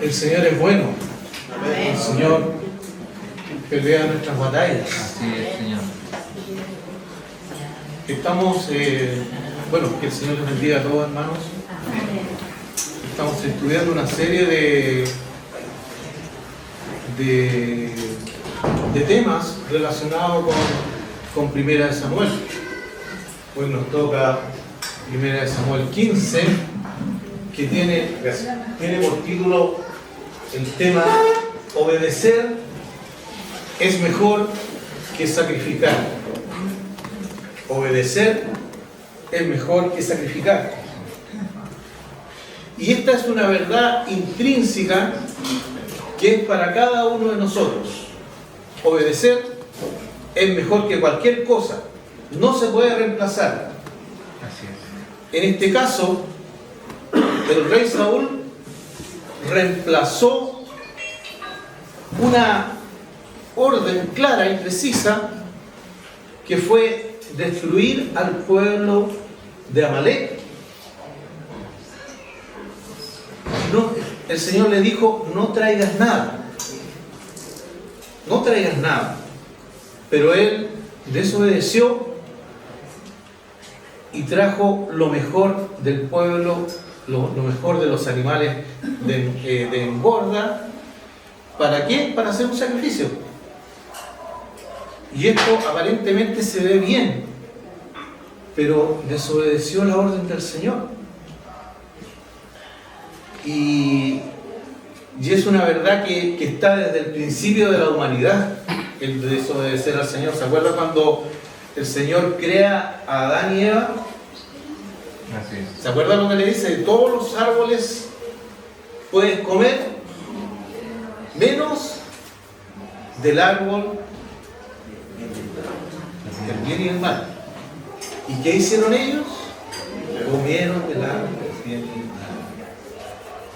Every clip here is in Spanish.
El Señor es bueno. Amén. El Señor pelea nuestras batallas. Así es, Señor. Estamos, bueno, que el Señor les bendiga a todos, hermanos. Estamos estudiando una serie de temas relacionados con Primera de Samuel. Hoy nos toca Primera de Samuel 15, que tiene por título el tema obedecer es mejor que sacrificar. Obedecer es mejor que sacrificar. Y esta es una verdad intrínseca que es para cada uno de nosotros. Obedecer es mejor que cualquier cosa. No se puede reemplazar. Así es. En este caso, el rey Saúl reemplazó una orden clara y precisa que fue destruir al pueblo de Amalek. No, el Señor le dijo: no traigas nada, no traigas nada. Pero él desobedeció y trajo lo mejor del pueblo, lo mejor de los animales de engorda. ¿Para qué? Para hacer un sacrificio. Y esto aparentemente se ve bien, pero desobedeció la orden del Señor. Y es una verdad que está desde el principio de la humanidad, el desobedecer al Señor. ¿Se acuerda cuando el Señor crea a Adán y Eva? Así es. ¿Se acuerda lo que le dice? De todos los árboles puedes comer, menos del árbol del bien y el mal. ¿Y qué hicieron ellos? Comieron del árbol del bien y el mal.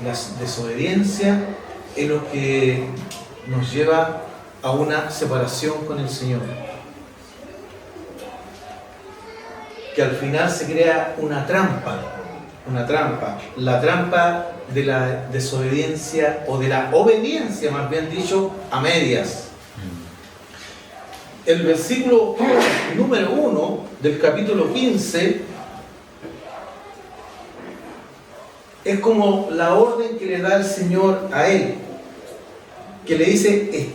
La desobediencia es lo que nos lleva a una separación con el Señor. Que al final se crea una trampa, la trampa de la desobediencia, o de la obediencia, más bien dicho, a medias. El versículo número 1 del capítulo 15 es como la orden que le da el Señor a él, que le dice: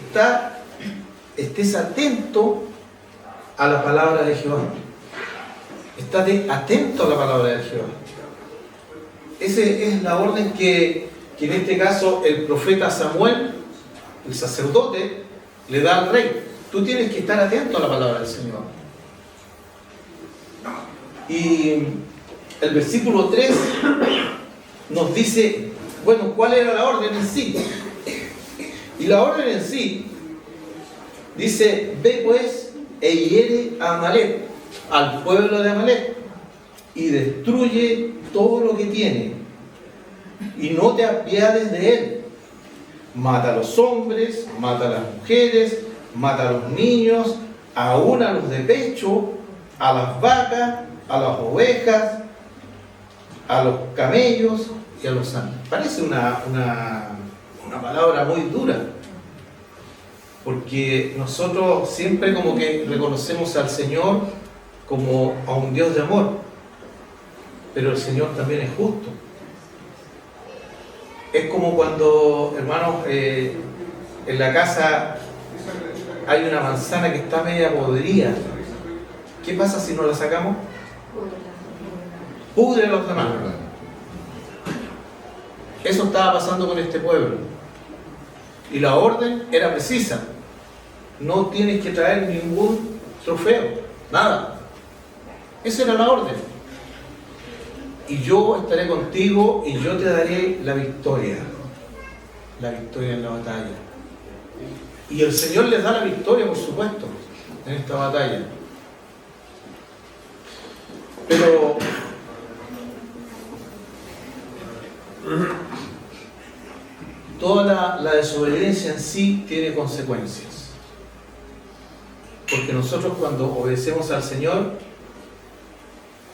estés atento a la palabra de Jehová. Estate atento a la palabra de Jehová. Esa es la orden que en este caso el profeta Samuel, el sacerdote, le da al rey. Tú tienes que estar atento a la palabra del Señor. Y el versículo 3 nos dice, bueno, ¿cuál era la orden en sí? Y la orden en sí dice: ve pues e hiere a Amalek, al pueblo de Amalek, y destruye todo lo que tiene, y no te apiades de él. Mata a los hombres, mata a las mujeres, mata a los niños, aún a los de pecho, a las vacas, a las ovejas, a los camellos y a los asnos. Parece una palabra muy dura, porque nosotros siempre como que reconocemos al Señor como a un Dios de amor, pero el Señor también es justo. Es como cuando, hermanos, en la casa hay una manzana que está media podrida. ¿Qué pasa si no la sacamos? Pudre a los demás. Eso estaba pasando con este pueblo. Y la orden era precisa: no tienes que traer ningún trofeo, nada. Esa era la orden. Y yo estaré contigo y yo te daré la victoria en la batalla. Y el Señor les da la victoria, por supuesto, en esta batalla. Pero toda la desobediencia en sí tiene consecuencias. Porque nosotros, cuando obedecemos al Señor,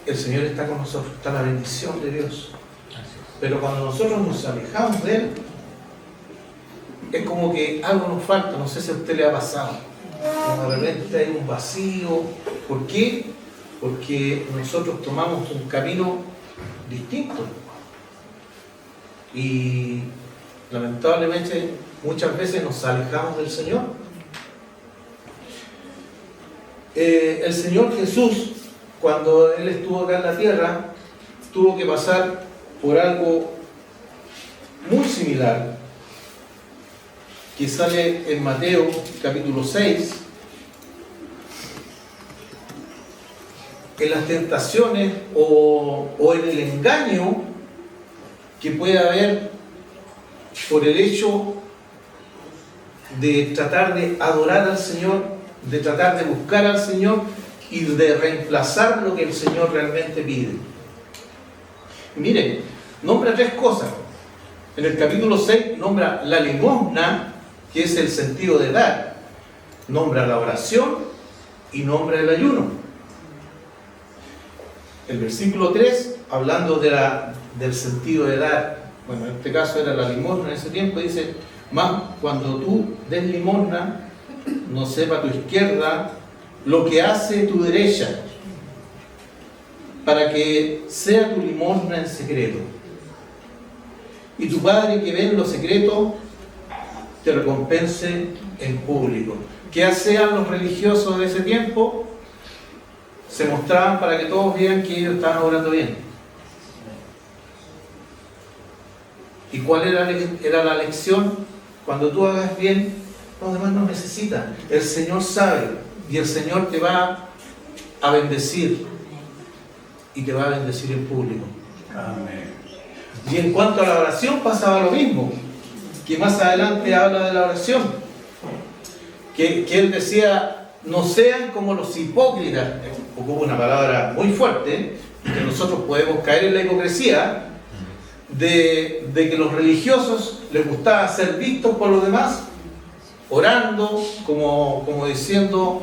el Señor está con nosotros, está la bendición de Dios. Pero cuando nosotros nos alejamos de Él, es como que algo nos falta, no sé si a usted le ha pasado. Como de repente hay un vacío. ¿Por qué? Porque nosotros tomamos un camino distinto. Y lamentablemente muchas veces nos alejamos del Señor. El Señor Jesús, cuando Él estuvo acá en la tierra, tuvo que pasar por algo muy similar, que sale en Mateo capítulo 6, en las tentaciones o en el engaño que puede haber por el hecho de tratar de adorar al Señor, de tratar de buscar al Señor y de reemplazar lo que el Señor realmente pide. Miren, nombra tres cosas. En el capítulo 6 nombra la limosna, que es el sentido de dar. Nombra la oración y nombra el ayuno. El versículo 3, hablando del sentido de dar, bueno, en este caso era la limosna en ese tiempo, dice: más cuando tú des limosna, no sepa tu izquierda lo que hace tu derecha, para que sea tu limosna en secreto. Y tu Padre que ve en lo secreto te recompense en público. ¿Qué hacían los religiosos de ese tiempo? Se mostraban para que todos vieran que ellos estaban obrando bien. ¿Y cuál era la lección? Cuando tú hagas bien, los demás no necesitan. El Señor sabe y el Señor te va a bendecir y te va a bendecir en público. Amén. Y en cuanto a la oración pasaba lo mismo, que más adelante habla de la oración, que él decía: no sean como los hipócritas, ocupa una palabra muy fuerte, que nosotros podemos caer en la hipocresía, de que los religiosos les gustaba ser vistos por los demás, orando, como diciendo: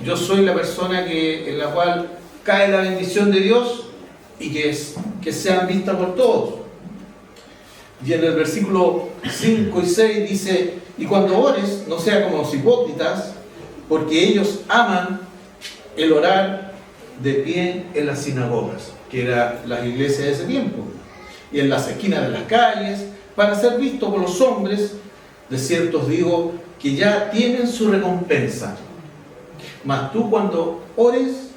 yo soy la persona en la cual cae la bendición de Dios, y que sean vistas por todos. Y en el versículo 5 y 6 dice: y cuando ores, no sea como los hipócritas, porque ellos aman el orar de pie en las sinagogas, que eran las iglesias de ese tiempo, y en las esquinas de las calles, para ser vistos por los hombres. De cierto os digo que ya tienen su recompensa. Mas tú, cuando ores,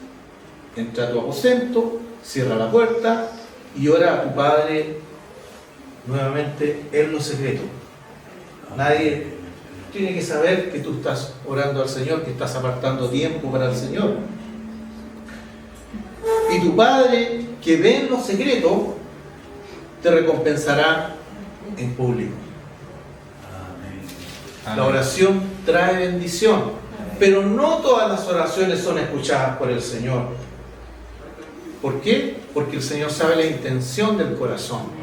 entra a tu aposento, cierra la puerta y ora a tu Padre nuevamente en lo secreto. Nadie tiene que saber que tú estás orando al Señor, que estás apartando tiempo para el Señor. Y tu Padre que ve en lo secreto te recompensará en público. La oración trae bendición, pero no todas las oraciones son escuchadas por el Señor. ¿Por qué? Porque el Señor sabe la intención del corazón.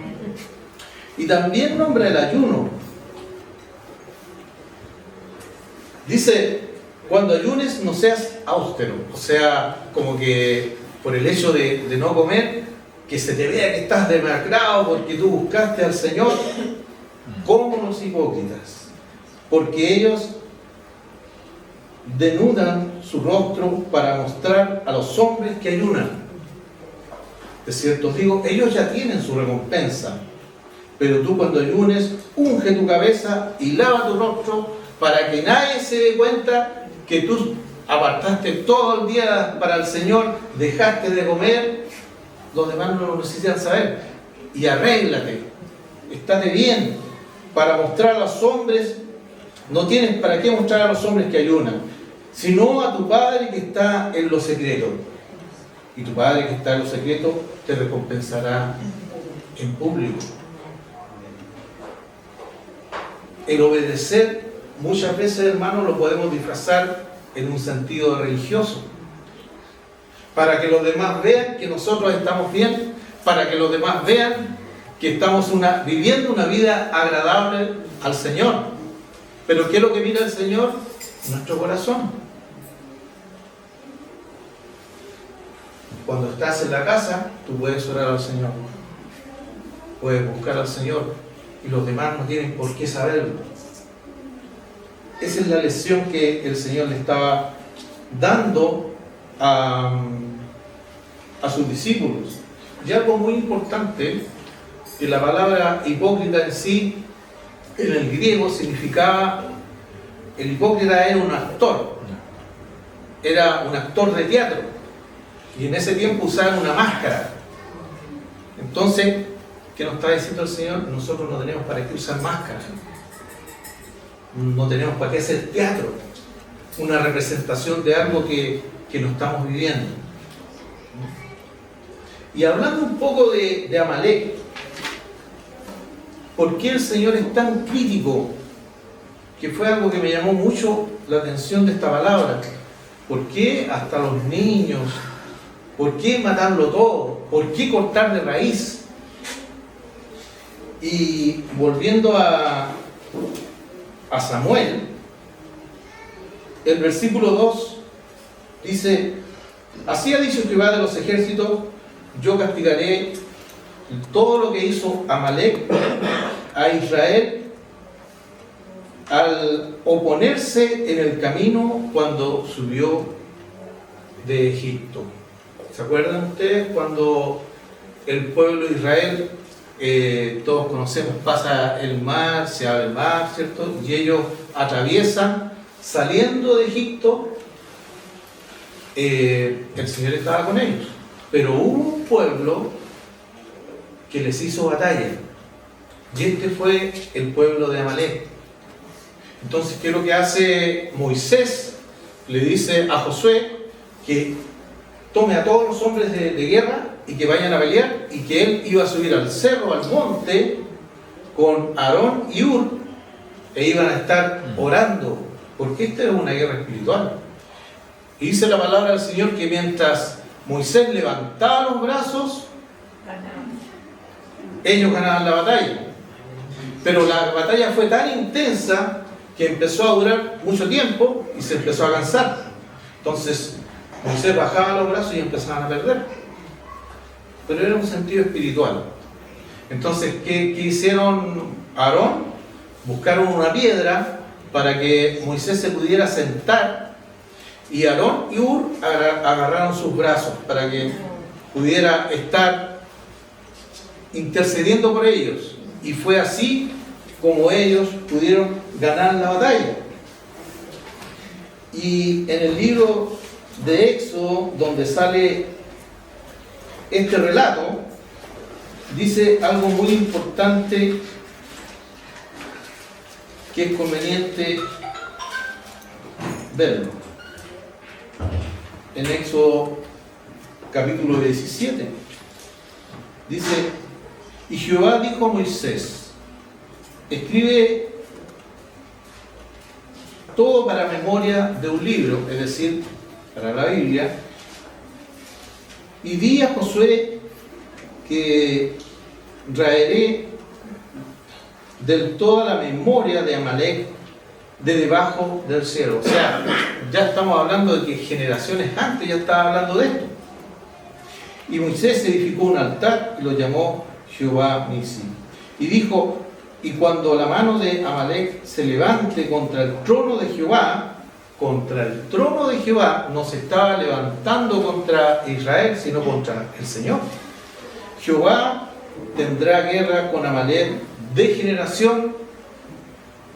Y también nombra el ayuno. Dice: cuando ayunes no seas austero, o sea, como que por el hecho de no comer, que se te vea que estás demacrado porque tú buscaste al Señor, como los hipócritas, porque ellos denudan su rostro para mostrar a los hombres que ayunan. De cierto os digo, ellos ya tienen su recompensa. Pero tú, cuando ayunes, unge tu cabeza y lava tu rostro, para que nadie se dé cuenta que tú apartaste todo el día para el Señor, dejaste de comer. Los demás no lo necesitan saber. Y arréglate, estate bien, para mostrar a los hombres. No tienes para qué mostrar a los hombres que ayunan, sino a tu Padre que está en lo secreto. Y tu Padre que está en lo secreto te recompensará en público. El obedecer, muchas veces, hermanos, lo podemos disfrazar en un sentido religioso, para que los demás vean que nosotros estamos bien, para que los demás vean que estamos viviendo una vida agradable al Señor. Pero ¿qué es lo que mira el Señor? Nuestro corazón. Cuando estás en la casa, tú puedes orar al Señor, puedes buscar al Señor, y los demás no tienen por qué saberlo. esa es la lección que el Señor le estaba dando a sus discípulos. Y algo muy importante, que la palabra hipócrita en sí, en el griego significaba, el hipócrita era un actor de teatro, y en ese tiempo usaban una máscara. Entonces, ¿qué nos está diciendo el Señor? Nosotros no tenemos para qué usar máscara, no tenemos para qué hacer teatro, una representación de algo que no estamos viviendo. Y hablando un poco de Amalek, ¿por qué el Señor es tan crítico? Que fue algo que me llamó mucho la atención de esta palabra. ¿Por qué hasta los niños? ¿Por qué matarlo todo? ¿Por qué cortar de raíz? Y volviendo a Samuel, el versículo 2 dice: así ha dicho Jehová de los ejércitos, yo castigaré todo lo que hizo Amalek a Israel al oponerse en el camino cuando subió de Egipto. ¿Se acuerdan ustedes cuando el pueblo de Israel, todos conocemos, pasa el mar, se abre el mar, ¿cierto? Y ellos atraviesan saliendo de Egipto. El Señor estaba con ellos, pero hubo un pueblo que les hizo batalla, y este fue el pueblo de Amalek. Entonces, ¿qué es lo que hace Moisés? Le dice a Josué que tome a todos los hombres de guerra y que vayan a pelear, y que él iba a subir al cerro, al monte, con Aarón y Hur, e iban a estar orando, porque esta era una guerra espiritual. Y dice la palabra del Señor que mientras Moisés levantaba los brazos, ellos ganaban la batalla. Pero la batalla fue tan intensa que empezó a durar mucho tiempo y se empezó a cansar. Entonces Moisés bajaba los brazos y empezaban a perder. Pero era un sentido espiritual. Entonces, ¿qué hicieron Aarón? Buscaron una piedra para que Moisés se pudiera sentar, y Aarón y Hur agarraron sus brazos para que pudiera estar intercediendo por ellos. Y fue así como ellos pudieron ganar la batalla. Y en el libro de Éxodo, donde sale este relato, dice algo muy importante que es conveniente verlo. En Éxodo capítulo 17 dice: y Jehová dijo a Moisés, escribe todo para memoria de un libro, es decir, para la Biblia, y di a Josué que raeré del toda la memoria de Amalek de debajo del cielo. O sea, ya estamos hablando de que generaciones antes ya estaba hablando de esto. Y Moisés edificó un altar y lo llamó Jehová Nisi. Y dijo: y cuando la mano de Amalek se levante contra el trono de Jehová, no se estaba levantando contra Israel, sino contra el Señor. Jehová tendrá guerra con Amalek de generación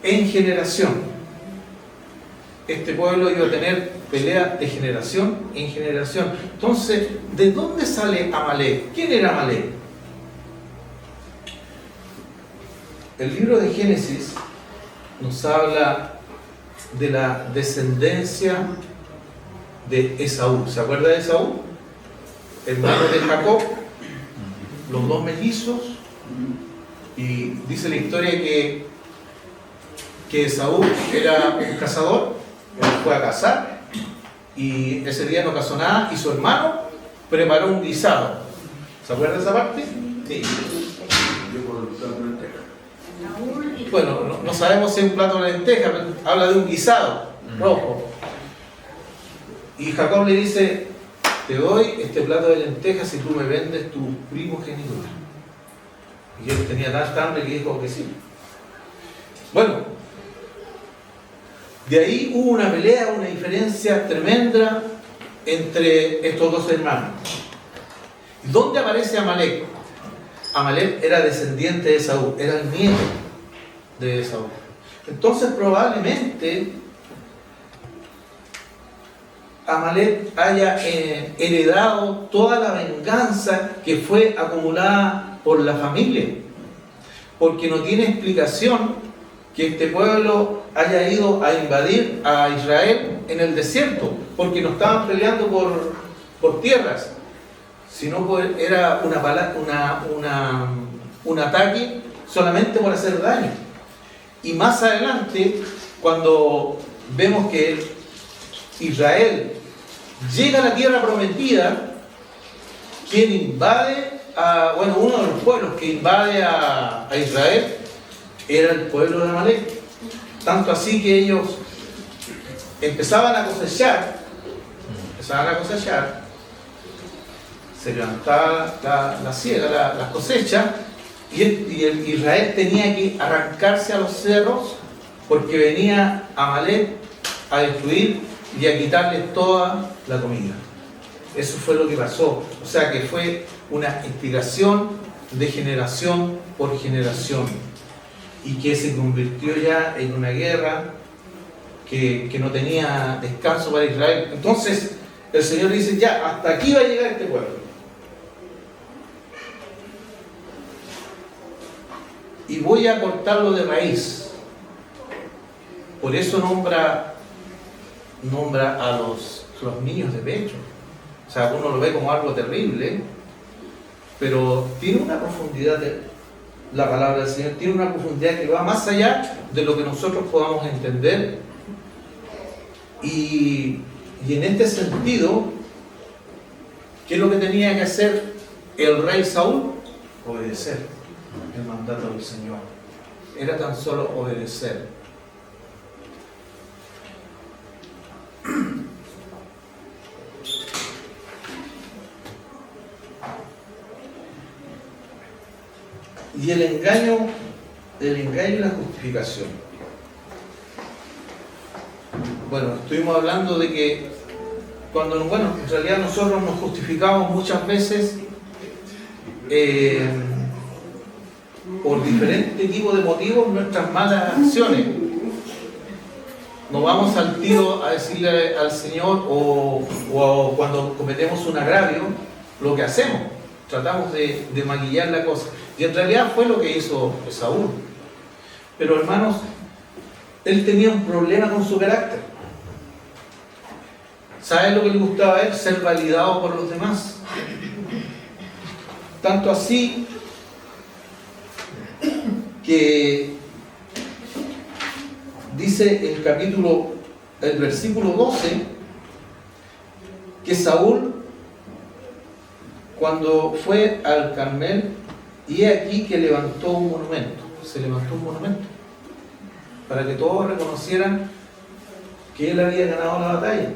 en generación. Este pueblo iba a tener pelea de generación en generación. Entonces, ¿de dónde sale Amalek? ¿Quién era Amalek? El libro de Génesis nos habla de la descendencia de Esaú. ¿Se acuerda de Esaú? Hermano de Jacob, los dos mellizos. Y dice la historia que Esaú era un cazador, él fue a cazar y ese día no cazó nada, y su hermano preparó un guisado. ¿Se acuerda de esa parte? Sí. Bueno, no sabemos si es un plato de lenteja, pero habla de un guisado rojo. Y Jacob le dice: te doy este plato de lentejas si tú me vendes tu primogenitura. Y él tenía tanta hambre que dijo que sí. Bueno, De ahí hubo una pelea, una diferencia tremenda entre estos dos hermanos. ¿Dónde aparece Amalek? Amalek era descendiente de Esaú, era el nieto de Esaú. Entonces probablemente Amalek haya heredado toda la venganza que fue acumulada por la familia, porque no tiene explicación que este pueblo haya ido a invadir a Israel en el desierto, porque no estaban peleando por tierras, sino era un ataque solamente por hacer daño. Y más adelante, cuando vemos que Israel llega a la tierra prometida, quien invade uno de los pueblos que invade a Israel era el pueblo de Amalek. Tanto así que ellos empezaban a cosechar, se levantaba la siega, la cosecha, y Israel tenía que arrancarse a los cerros porque venía Amalek a destruir y a quitarles toda la comida. Eso fue lo que pasó. O sea que fue una instigación de generación por generación y que se convirtió ya en una guerra que no tenía descanso para Israel. Entonces el Señor dice: ya, hasta aquí va a llegar este pueblo. Y voy a cortarlo de raíz. Por eso nombra a los niños de pecho. O sea, uno lo ve como algo terrible, pero tiene una profundidad, la palabra del Señor tiene una profundidad que va más allá de lo que nosotros podamos entender. Y en este sentido, ¿qué es lo que tenía que hacer el rey Saúl? Obedecer el mandato del Señor. Era tan solo obedecer. Y el engaño y la justificación. Bueno, estuvimos hablando de que en realidad nosotros nos justificamos muchas veces por diferentes tipos de motivos nuestras malas acciones. No vamos al tiro a decirle al Señor o cuando cometemos un agravio lo que hacemos. Tratamos de maquillar la cosa. Y en realidad fue lo que hizo Esaú. Pero hermanos, él tenía un problema con su carácter. ¿Saben lo que le gustaba a él? Ser validado por los demás. Tanto así que dice el versículo 12, que Saúl, cuando fue al Carmel, y he aquí que levantó un monumento. Se levantó un monumento para que todos reconocieran que él había ganado la batalla.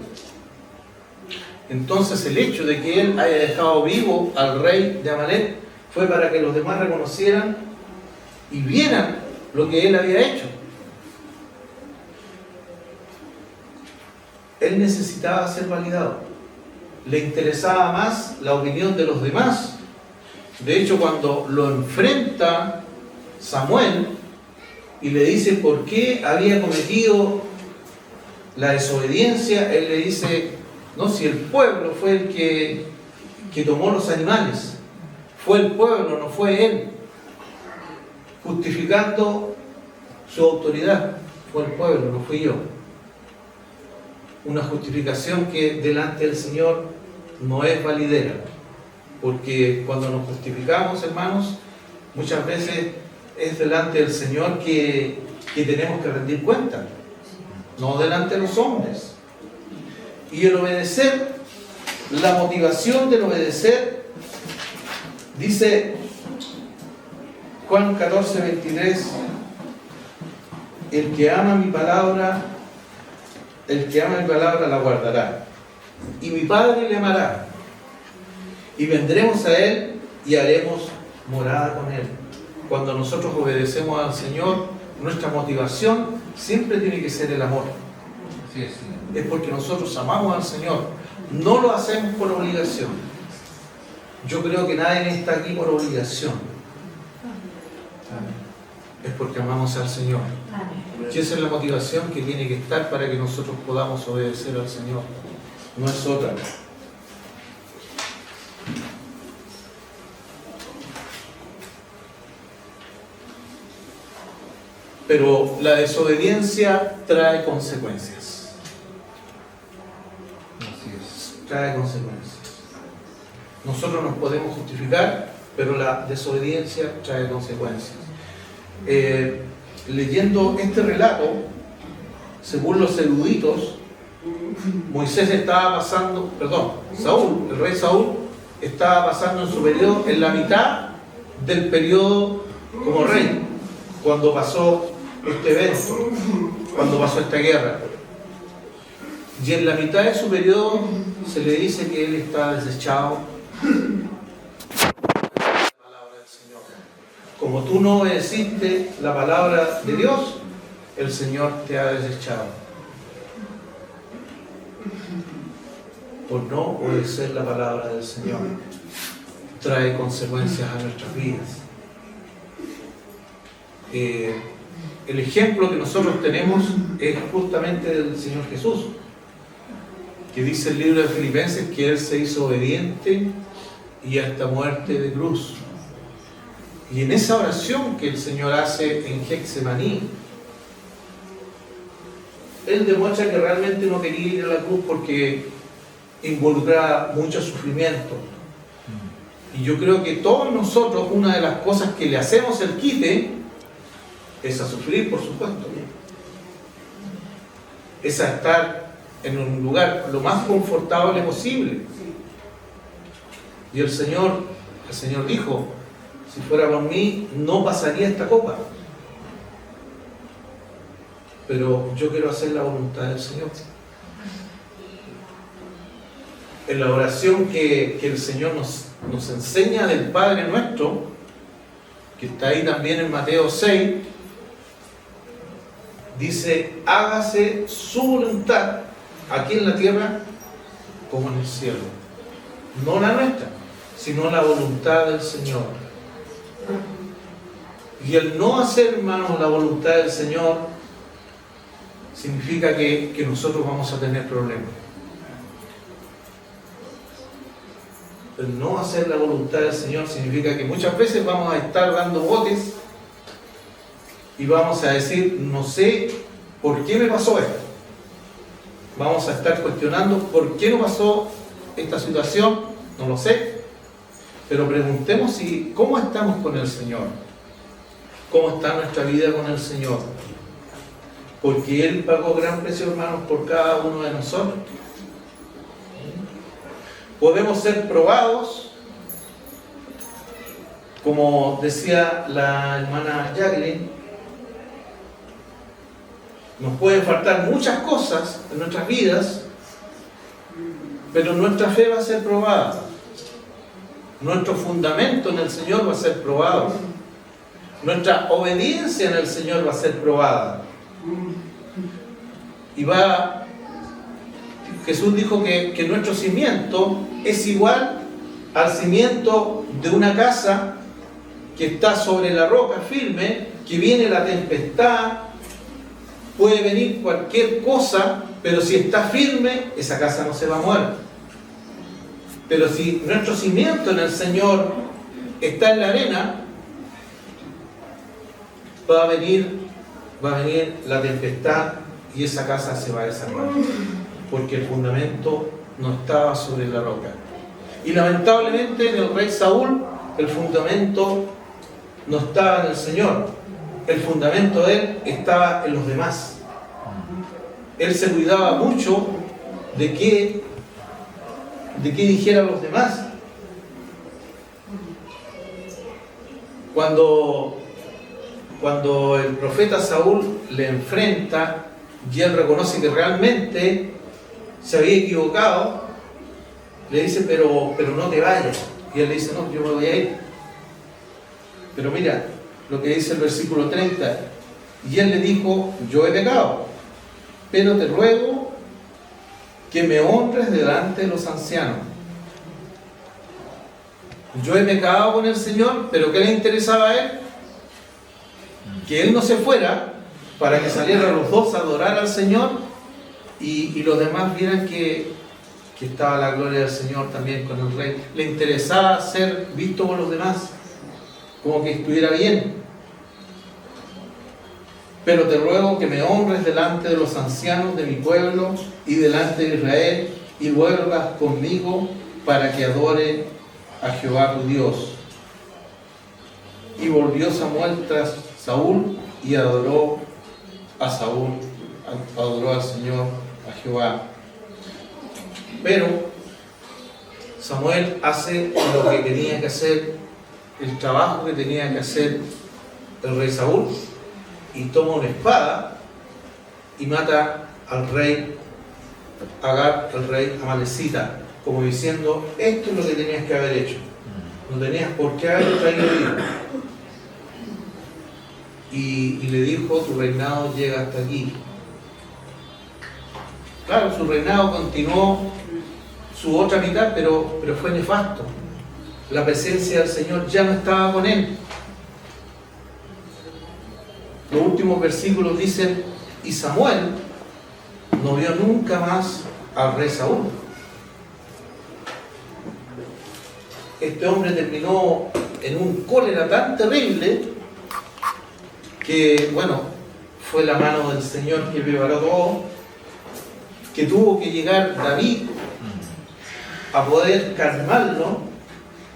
Entonces el hecho de que él haya dejado vivo al rey de Amalek fue para que los demás reconocieran y vieran lo que él había hecho. Él necesitaba ser validado. Le interesaba más la opinión de los demás. De hecho, cuando lo enfrenta Samuel y le dice por qué había cometido la desobediencia, él le dice: no, si el pueblo fue el que tomó los animales, fue el pueblo, no fue él, justificando su autoridad. Fue el pueblo, no fui yo. Una justificación que delante del Señor no es validera, porque cuando nos justificamos, hermanos, muchas veces es delante del Señor que tenemos que rendir cuenta, no delante de los hombres. Y el obedecer, la motivación del obedecer, dice Juan 14:23, el que ama mi palabra la guardará, y mi Padre le amará, y vendremos a él y haremos morada con él. Cuando nosotros obedecemos al Señor, nuestra motivación siempre tiene que ser el amor. Así es, Señor. Es porque nosotros amamos al Señor. No lo hacemos por obligación. Yo creo que nadie está aquí por obligación. Es porque amamos al Señor. Y esa es la motivación que tiene que estar para que nosotros podamos obedecer al Señor. No es otra. Pero la desobediencia trae consecuencias. Así es. Trae consecuencias. Nosotros nos podemos justificar, pero la desobediencia trae consecuencias. Leyendo este relato, según los eruditos, Saúl, el rey Saúl, estaba pasando en su periodo, en la mitad del periodo como rey, cuando pasó este evento, cuando pasó esta guerra. Y en la mitad de su periodo se le dice que él está desechado. La palabra del Señor. Como tú no obedeciste la palabra de Dios, el Señor te ha desechado. Por no obedecer la palabra del Señor, trae consecuencias a nuestras vidas. El ejemplo que nosotros tenemos es justamente del Señor Jesús, que dice el libro de Filipenses que Él se hizo obediente y hasta muerte de cruz. Y en esa oración que el Señor hace en Getsemaní, Él demuestra que realmente no quería ir a la cruz porque involucraba mucho sufrimiento. Y yo creo que todos nosotros, una de las cosas que le hacemos el quite es a sufrir, por supuesto. Es a estar en un lugar lo más confortable posible. Y el Señor dijo, si fuera por mí, no pasaría esta copa. Pero yo quiero hacer la voluntad del Señor. En la oración que el Señor nos enseña del Padre Nuestro, que está ahí también en Mateo 6, dice, hágase su voluntad aquí en la tierra como en el cielo. No la nuestra, sino la voluntad del Señor. Y el no hacer, hermanos, la voluntad del Señor significa que nosotros vamos a tener problemas. El no hacer la voluntad del Señor significa que muchas veces vamos a estar dando botes y vamos a decir, no sé por qué me pasó esto. Vamos a estar cuestionando por qué no pasó esta situación, no lo sé. Pero preguntemos cómo estamos con el Señor. ¿Cómo está nuestra vida con el Señor? Porque Él pagó gran precio, hermanos, por cada uno de nosotros. Podemos ser probados, como decía la hermana Jacqueline, nos pueden faltar muchas cosas en nuestras vidas, pero nuestra fe va a ser probada. Nuestro fundamento en el Señor va a ser probado. Nuestra obediencia en el Señor va a ser probada. Jesús dijo que nuestro cimiento es igual al cimiento de una casa que está sobre la roca firme, que viene la tempestad, puede venir cualquier cosa, pero si está firme, esa casa no se va a mover. Pero si nuestro cimiento en el Señor está en la arena, va a venir la tempestad y esa casa se va a desarmar, porque el fundamento no estaba sobre la roca. Y lamentablemente en el rey Saúl el fundamento no estaba en el Señor, el fundamento de él estaba en los demás. Él se cuidaba mucho de qué dijeran los demás. Cuando el profeta Saúl le enfrenta y él reconoce que realmente se había equivocado, le dice, pero no te vayas. Y él le dice, no, yo me voy a ir. Pero mira lo que dice el versículo 30. Y él le dijo, yo he pecado, pero te ruego que me honres delante de los ancianos. Yo he pecado con el Señor, pero ¿qué le interesaba a él? Que él no se fuera, para que salieran los dos a adorar al Señor y los demás vieran que estaba la gloria del Señor también con el rey. Le interesaba ser visto por los demás, como que estuviera bien. Pero te ruego que me honres delante de los ancianos de mi pueblo y delante de Israel, y vuelvas conmigo para que adore a Jehová tu Dios. Y volvió Samuel tras Saúl y adoró a Saúl, adoró al Señor, a Jehová. Pero Samuel hace lo que tenía que hacer, el trabajo que tenía que hacer el rey Saúl, y toma una espada y mata al rey Agag, el rey amalecita, como diciendo: esto es lo que tenías que haber hecho, no tenías por qué haber traído vida. Y le dijo: tu reinado llega hasta aquí. Claro, su reinado continuó su otra mitad, pero fue nefasto. La presencia del Señor ya no estaba con él. Los últimos versículos dicen: y Samuel no vio nunca más al rey Saúl. Este hombre terminó en un cólera tan terrible que, bueno, fue la mano del Señor que preparó todo, que tuvo que llegar David a poder calmarlo,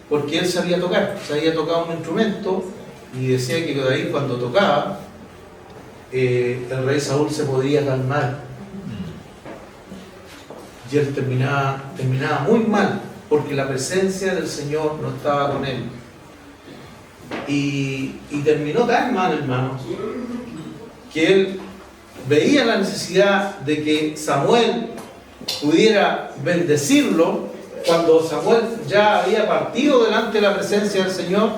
porque él sabía tocar, sabía tocar un instrumento, y decía que David, cuando tocaba, el rey Saúl se podía calmar. Y él terminaba muy mal, porque la presencia del Señor no estaba con él. Y terminó tan mal, hermanos, que él veía la necesidad de que Samuel pudiera bendecirlo, cuando Samuel ya había partido delante de la presencia del Señor,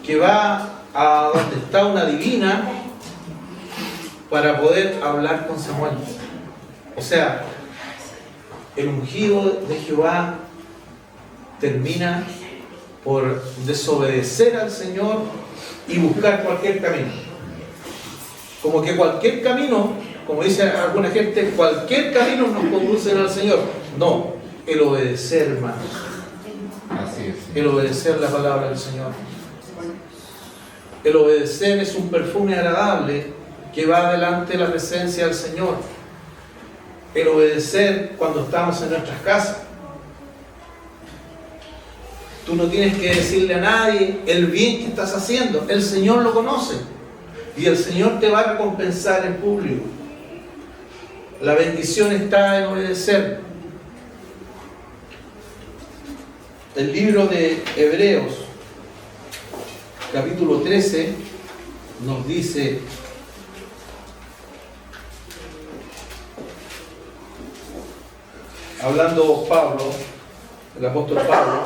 que va a donde está una divina para poder hablar con Samuel. O sea, el ungido de Jehová termina por desobedecer al Señor y buscar cualquier camino. Como que cualquier camino, como dice alguna gente, cualquier camino nos conduce al Señor. No, el obedecer, hermanos. Así es. El obedecer la palabra del Señor. El obedecer es un perfume agradable que va delante de la presencia del Señor. El obedecer cuando estamos en nuestras casas. Tú no tienes que decirle a nadie el bien que estás haciendo. El Señor lo conoce. Y el Señor te va a recompensar en público. La bendición está en obedecer. El libro de Hebreos, capítulo 13, nos dice: hablando Pablo, el apóstol Pablo,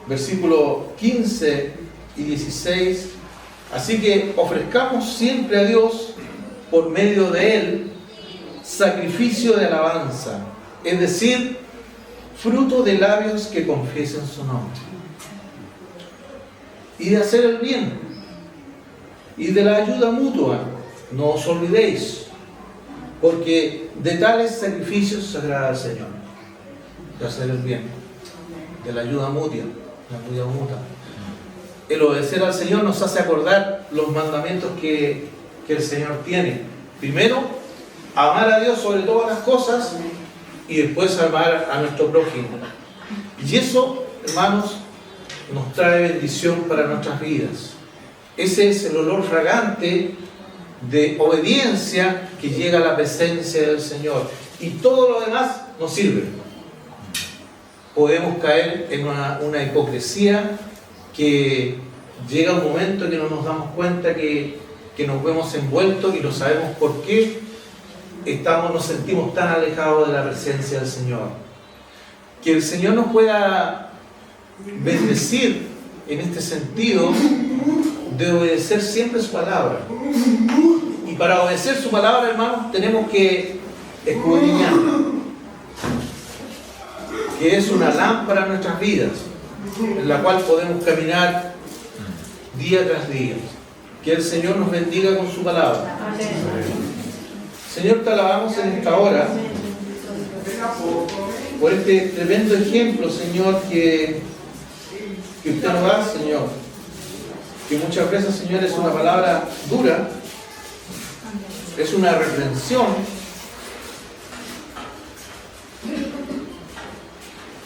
versículos 15 y 16, así que ofrezcamos siempre a Dios, por medio de Él, sacrificio de alabanza, es decir, fruto de labios que confiesen su nombre, y de hacer el bien, y de la ayuda mutua, no os olvidéis, porque de tales sacrificios se agrada al Señor. De hacer el bien, de la ayuda mutua, la ayuda mutua. El obedecer al Señor nos hace acordar los mandamientos que el Señor tiene. Primero, amar a Dios sobre todas las cosas, y después amar a nuestro prójimo. Y eso, hermanos, nos trae bendición para nuestras vidas. Ese es el olor fragante de obediencia que llega a la presencia del Señor. Y todo lo demás nos sirve. Podemos caer en una hipocresía que llega un momento en que no nos damos cuenta que nos vemos envueltos y no sabemos por qué nos sentimos tan alejados de la presencia del Señor. Que el Señor nos pueda bendecir en este sentido de obedecer siempre su palabra. Y para obedecer su palabra, hermanos, tenemos que escudriñar, que es una lámpara en nuestras vidas, en la cual podemos caminar día tras día. Que el Señor nos bendiga con su palabra. Señor, te alabamos en esta hora por este tremendo ejemplo, Señor, que usted nos da, Señor. Que muchas veces, Señor, es una palabra dura, es una reprensión,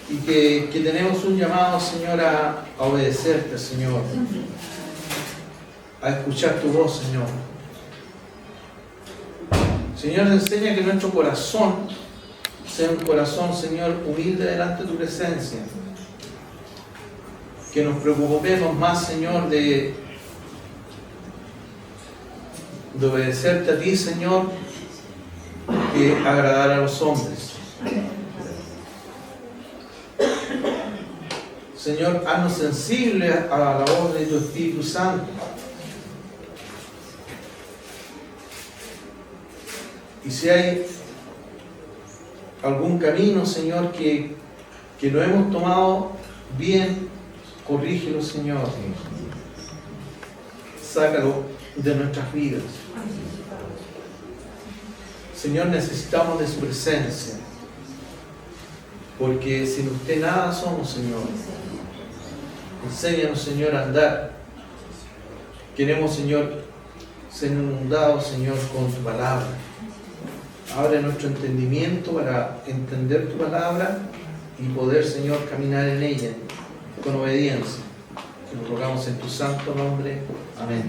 y que tenemos un llamado, Señor, a obedecerte, Señor, a escuchar tu voz, Señor. Señor, nos enseña que nuestro corazón sea un corazón, Señor, humilde delante de tu presencia. Que nos preocupemos más, Señor, de obedecerte a ti, Señor, que agradar a los hombres. Señor, haznos sensibles a la voz de tu Espíritu Santo. Y si hay algún camino, Señor, que no hemos tomado bien, corrígelo, Señor. Sácalo de nuestras vidas. Señor, necesitamos de su presencia, porque sin usted nada somos, Señor. Enséñanos, Señor, a andar. Queremos, Señor, ser inundados, Señor, con tu palabra. Abre nuestro entendimiento para entender tu palabra y poder, Señor, caminar en ella con obediencia. Te lo rogamos en tu santo nombre. Amén.